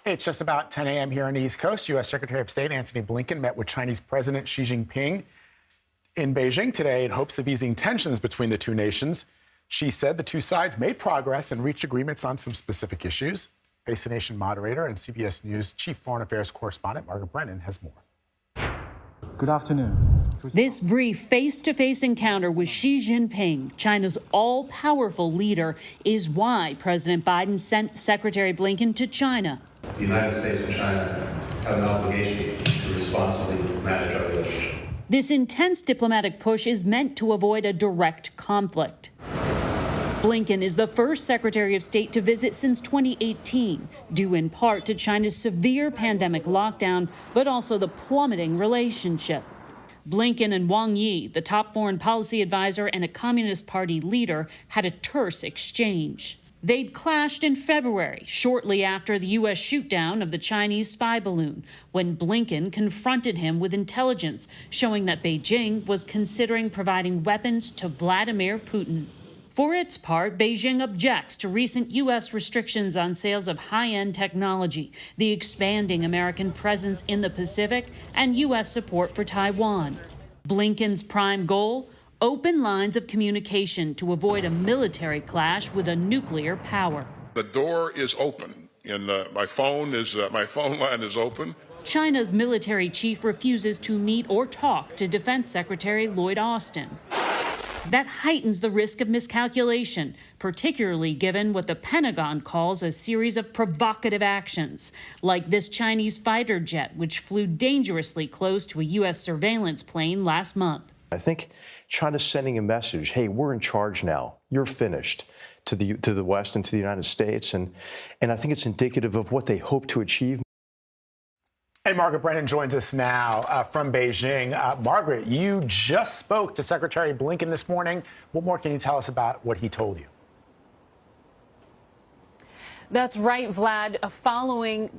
It's just about 10 a.m. here on the East Coast. U.S. Secretary of State Antony Blinken met with Chinese President Xi Jinping in Beijing today in hopes of easing tensions between the two nations. Xi said the two sides made progress and reached agreements on some specific issues. Face the Nation moderator and CBS News chief foreign affairs correspondent Margaret Brennan has more. Good afternoon. This brief face-to-face encounter with Xi Jinping, China's all-powerful leader, is why President Biden sent Secretary Blinken to China. The United States and China have an obligation to responsibly manage our relationship. This intense diplomatic push is meant to avoid a direct conflict. Blinken is the first Secretary of State to visit since 2018, due in part to China's severe pandemic lockdown, but also the plummeting relationship. Blinken and Wang Yi, the top foreign policy advisor and a Communist Party leader, had a terse exchange. They'd clashed in February, shortly after the U.S. shoot-down of the Chinese spy balloon, when Blinken confronted him with intelligence showing that Beijing was considering providing weapons to Vladimir Putin. For its part, Beijing objects to recent U.S. restrictions on sales of high-end technology, the expanding American presence in the Pacific, and U.S. support for Taiwan. Blinken's prime goal? Open lines of communication to avoid a military clash with a nuclear power. The door is open, and my phone line is open. China's military chief refuses to meet or talk to Defense Secretary Lloyd Austin. That heightens the risk of miscalculation, particularly given what the Pentagon calls a series of provocative actions, like this Chinese fighter jet, which flew dangerously close to a U.S. surveillance plane last month. I think China's sending a message, hey, we're in charge now. You're finished, to the West and to the United States. And I think it's indicative of what they hope to achieve. And Margaret Brennan joins us now from Beijing. Margaret, you just spoke to Secretary Blinken this morning. What more can you tell us about what he told you? That's right, Vlad. Following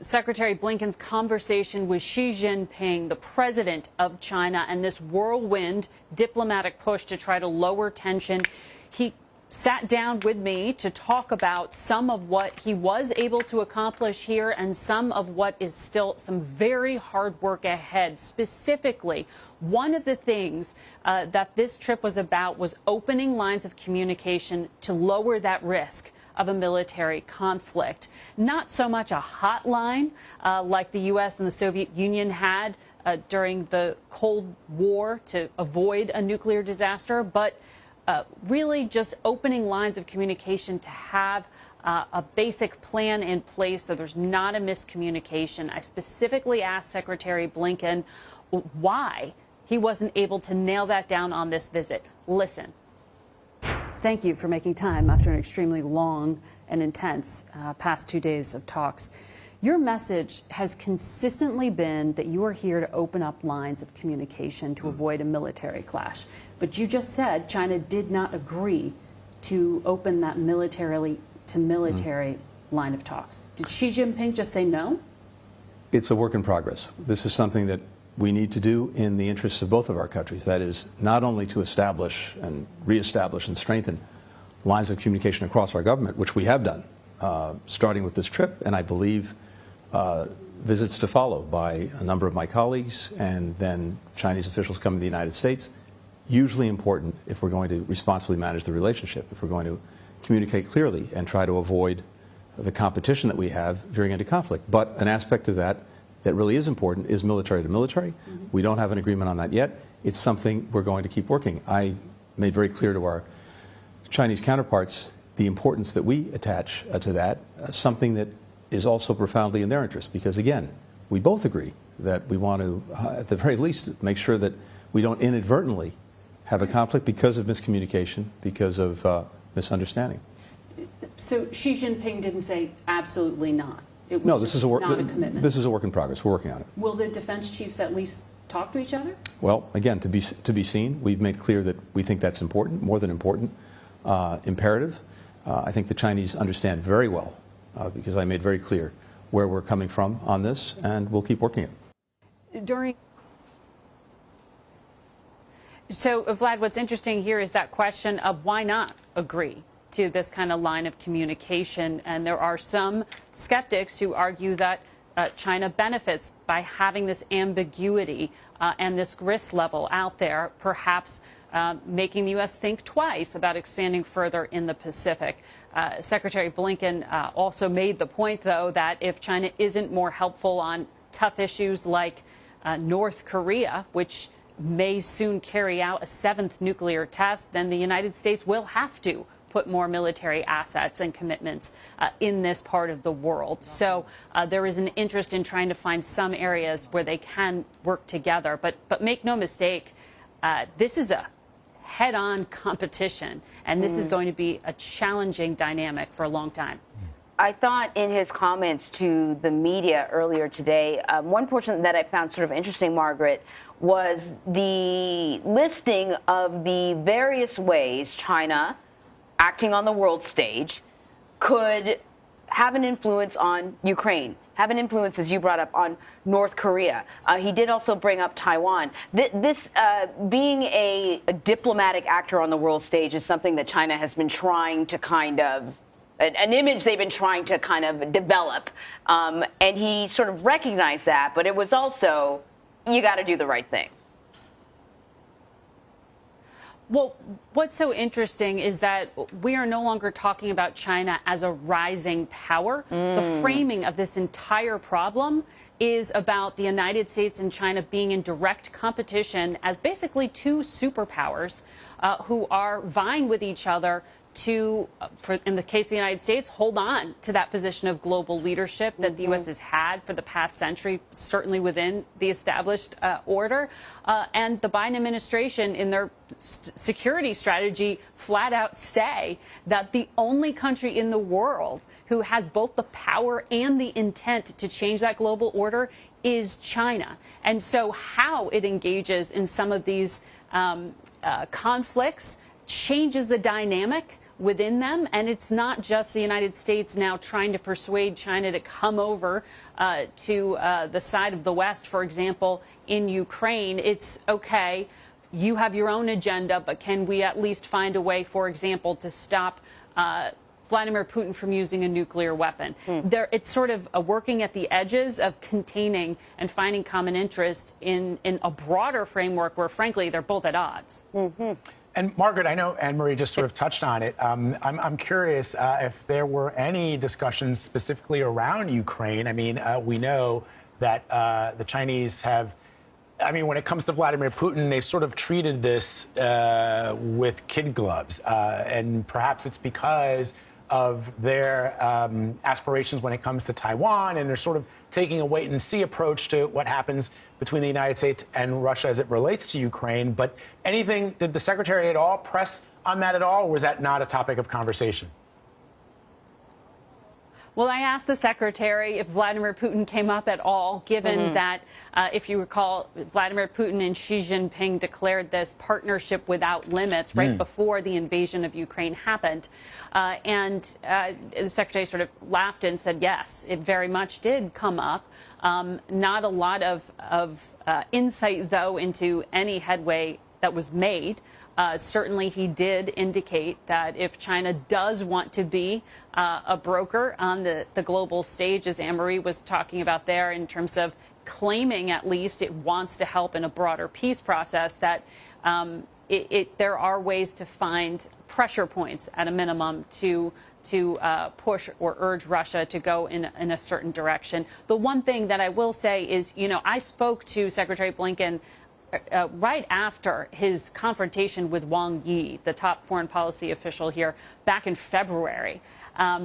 Secretary Blinken's conversation with Xi Jinping, the president of China, and this whirlwind diplomatic push to try to lower tension, he sat down with me to talk about some of what he was able to accomplish here and some of what is still some very hard work ahead. Specifically, one of the things that this trip was about was opening lines of communication to lower that risk of a military conflict. Not so much a hotline like the U.S. and the Soviet Union had during the Cold War to avoid a nuclear disaster, but really just opening lines of communication to have a basic plan in place so there's not a miscommunication. I specifically asked Secretary Blinken why he wasn't able to nail that down on this visit. Listen. Thank you for making time after an extremely long and intense past 2 days of talks. Your message has consistently been that you are here to open up lines of communication to avoid a military clash. But you just said China did not agree to open that military line of talks. Did Xi Jinping just say no? It's a work in progress. This is something that we need to do in the interests of both of our countries. That is, not only to establish and reestablish and strengthen lines of communication across our government, which we have done, starting with this trip, and I believe visits to follow by a number of my colleagues and then Chinese officials coming to the United States. Hugely important if we're going to responsibly manage the relationship, if we're going to communicate clearly and try to avoid the competition that we have veering into conflict. But an aspect of that that really is important is military to military. Mm-hmm. We don't have an agreement on that yet. It's something we're going to keep working. I made very clear to our Chinese counterparts the importance that we attach to that, something that is also profoundly in their interest, because again, we both agree that we want to, at the very least, make sure that we don't inadvertently have a conflict because of miscommunication, because of misunderstanding. So Xi Jinping didn't say absolutely not. It was no, this is not a commitment. This is a work in progress. We're working on it. Will the defense chiefs at least talk to each other? Well, again, to be seen. We've made clear that we think that's important, more than important, imperative. I think the Chinese understand very well, because I made very clear where we're coming from on this, and we'll keep working it. So, Vlad, what's interesting here is that question of why not agree to this kind of line of communication. And there are some skeptics who argue that China benefits by having this ambiguity and this risk level out there, perhaps making the U.S. think twice about expanding further in the Pacific. Secretary Blinken also made the point, though, that if China isn't more helpful on tough issues like North Korea, which may soon carry out a 7th nuclear test, then the United States will have to put more military assets and commitments in this part of the world. So there is an interest in trying to find some areas where they can work together. But make no mistake, this is a head-on competition, and this is going to be a challenging dynamic for a long time. I thought in his comments to the media earlier today, one portion that I found sort of interesting, Margaret, was the listing of the various ways China, acting on the world stage, could have an influence on Ukraine, have an influence, as you brought up, on North Korea. He did also bring up Taiwan. This being a diplomatic actor on the world stage is something that China has been trying to kind of, an image they've been trying to kind of develop. And he sort of recognized that, but it was also, you got to do the right thing. Well, what's so interesting is that we are no longer talking about China as a rising power. The framing of this entire problem is about the United States and China being in direct competition as basically two superpowers who are vying with each other to, in the case of the United States, hold on to that position of global leadership that the U.S. has had for the past century, certainly within the established order. And the Biden administration, in their security strategy, flat out say that the only country in the world who has both the power and the intent to change that global order is China. And so how it engages in some of these conflicts changes the dynamic within them. And it's not just the United States now trying to persuade China to come over to the side of the West, for example, in Ukraine. It's okay, you have your own agenda, but can we at least find a way, for example, to stop Vladimir Putin from using a nuclear weapon? It's sort of working at the edges of containing and finding common interest in a broader framework where, frankly, they're both at odds. And Margaret, I know Anne-Marie just sort of touched on it. I'm curious if there were any discussions specifically around Ukraine. I mean, we know that the Chinese have, I mean, when it comes to Vladimir Putin, they've sort of treated this with kid gloves. And perhaps it's because of their aspirations when it comes to Taiwan, and they're sort of taking a wait-and-see approach to what happens between the United States and Russia as it relates to Ukraine. But anything, did the Secretary at all press on that at all, or was that not a topic of conversation? Well, I asked the Secretary if Vladimir Putin came up at all, given that, if you recall, Vladimir Putin and Xi Jinping declared this partnership without limits right before the invasion of Ukraine happened. And the Secretary sort of laughed and said, yes, it very much did come up. Not a lot of insight, though, into any headway that was made. Certainly, he did indicate that if China does want to be a broker on the global stage, as Anne-Marie was talking about there, in terms of claiming at least it wants to help in a broader peace process, that there are ways to find pressure points at a minimum to push or urge Russia to go in a certain direction. The one thing that I will say is, you know, I spoke to Secretary Blinken right after his confrontation with Wang Yi, the top foreign policy official here, back in February,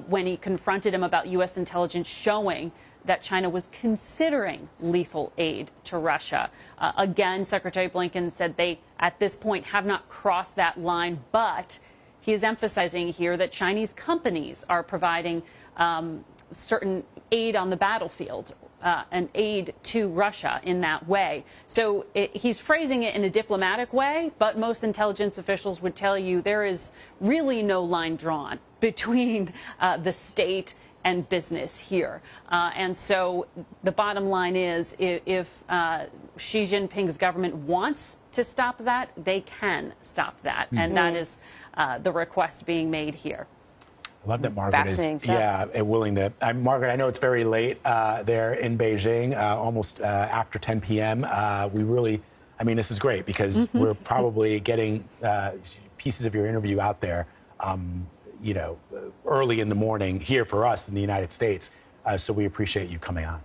when he confronted him about U.S. intelligence showing that China was considering lethal aid to Russia. Again, Secretary Blinken said they, at this point, have not crossed that line, but he is emphasizing here that Chinese companies are providing certain aid on the battlefield, and aid to Russia in that way. So he's phrasing it in a diplomatic way, but most intelligence officials would tell you there is really no line drawn between the state and business here. And so the bottom line is, if Xi Jinping's government wants to stop that, they can stop that. And that is the request being made here. love that Margaret is, willing to. Margaret, I know it's very late there in Beijing, almost after 10 p.m. We really, I mean, this is great because we're probably getting pieces of your interview out there, you know, early in the morning here for us in the United States. So we appreciate you coming on.